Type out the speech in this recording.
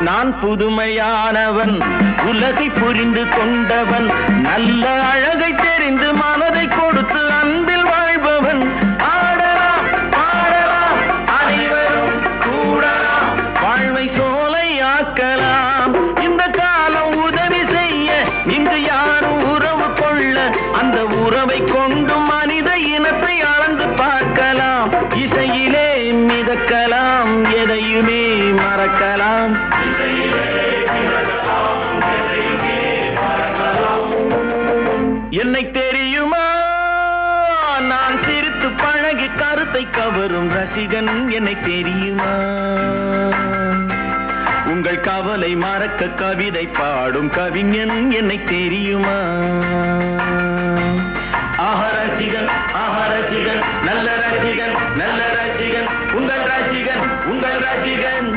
நான் புதுமையானவன், உலகை புரிந்து கொண்டவன், நல்ல அழகை தெரிந்து மனதை கொடுத்து அன்பில் வாழ்பவன். ஆடலாம் பாடலாம் அனைவரும் கூடலாம், வாழ்வை சோலையாக்கலாம். இந்த காலம் உதவி செய்ய இங்கு யாரும் உறவு கொள்ள, அந்த உறவை கொண்டு மனித இனத்தை அளந்து பார்க்கலாம். இசையிலே மிதக்கலாம், எதையுமே மறக்கலாம். என்னை தெரியுமா, நான் சிரித்து பழகி கருத்தை கவரும் ரசிகன். என்னை தெரியுமா, உங்கள் கவலை மறக்க கவிதை பாடும் கவிஞன். என்னை தெரியுமா, ஆஹா ரசிகன், ஆஹா ரசிகன், நல்ல ரசிகன், நல்ல ரசிகன், உங்கள் ரசிகன், உங்கள் ரசிகன்.